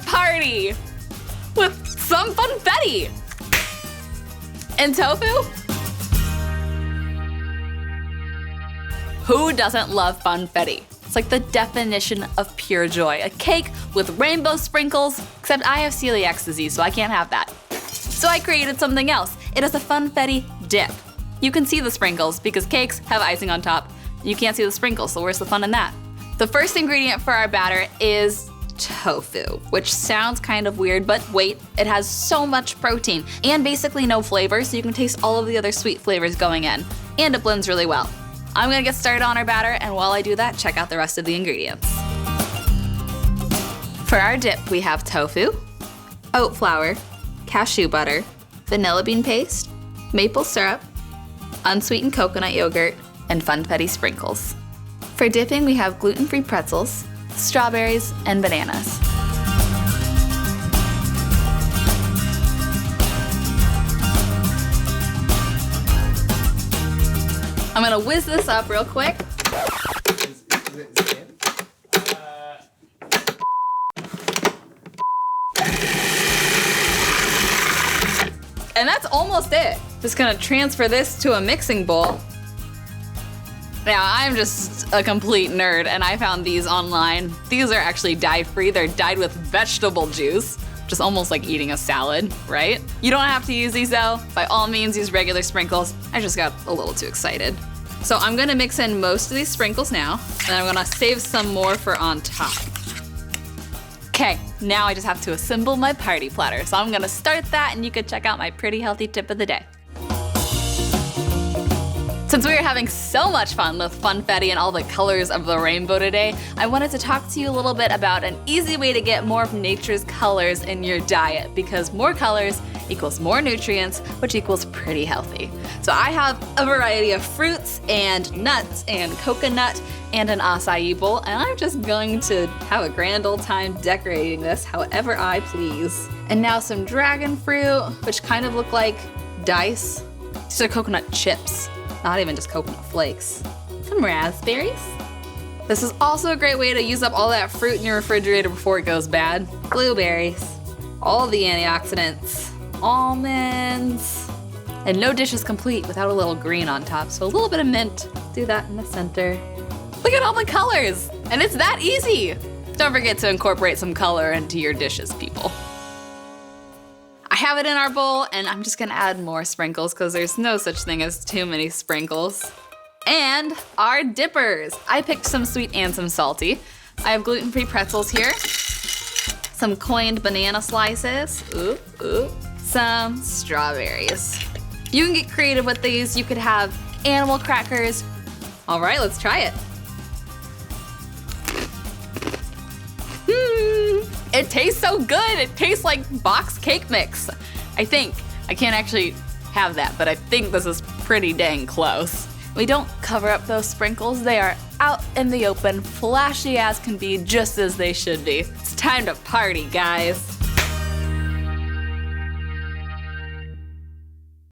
party with some funfetti and tofu. Who doesn't love funfetti? It's like the definition of pure joy. A cake with rainbow sprinkles, except I have celiac disease, so I can't have that. So I created something else. It is a funfetti dip. You can see the sprinkles because cakes have icing on top. You can't see the sprinkles, so where's the fun in that? The first ingredient for our batter is tofu, which sounds kind of weird, but wait, it has so much protein and basically no flavor, so you can taste all of the other sweet flavors going in, and it blends really well. I'm gonna get started on our batter, and while I do that, check out the rest of the ingredients. For our dip, we have tofu, oat flour, cashew butter, vanilla bean paste, maple syrup, unsweetened coconut yogurt, and funfetti sprinkles. For dipping, we have gluten-free pretzels, strawberries, and bananas. I'm gonna whiz this up real quick. And that's almost it. Just gonna transfer this to a mixing bowl. Now, I'm just a complete nerd, and I found these online. These are actually dye-free. They're dyed with vegetable juice, just almost like eating a salad, right? You don't have to use these though. By all means, use regular sprinkles. I just got a little too excited. So I'm gonna mix in most of these sprinkles now, and I'm gonna save some more for on top. Okay, now I just have to assemble my party platter. So I'm gonna start that, and you can check out my pretty healthy tip of the day. Since we are having so much fun with funfetti and all the colors of the rainbow today, I wanted to talk to you a little bit about an easy way to get more of nature's colors in your diet, because more colors equals more nutrients, which equals pretty healthy. So I have a variety of fruits and nuts and coconut and an acai bowl, and I'm just going to have a grand old time decorating this however I please. And now some dragon fruit, which kind of look like dice. These are coconut chips. Not even just coconut flakes. Some raspberries. This is also a great way to use up all that fruit in your refrigerator before it goes bad. Blueberries, all the antioxidants, almonds, and no dish is complete without a little green on top, so a little bit of mint. Do that in the center. Look at all the colors, and it's that easy. Don't forget to incorporate some color into your dishes, people. I have it in our bowl, and I'm just gonna add more sprinkles because there's no such thing as too many sprinkles. And our dippers. I picked some sweet and some salty. I have gluten-free pretzels here, some coined banana slices, some strawberries. You can get creative with these. You could have animal crackers. All right, let's try it. It tastes so good. It tastes like box cake mix, I think. I can't actually have that, but I think this is pretty dang close. We don't cover up those sprinkles. They are out in the open, flashy as can be, just as they should be. It's time to party, guys.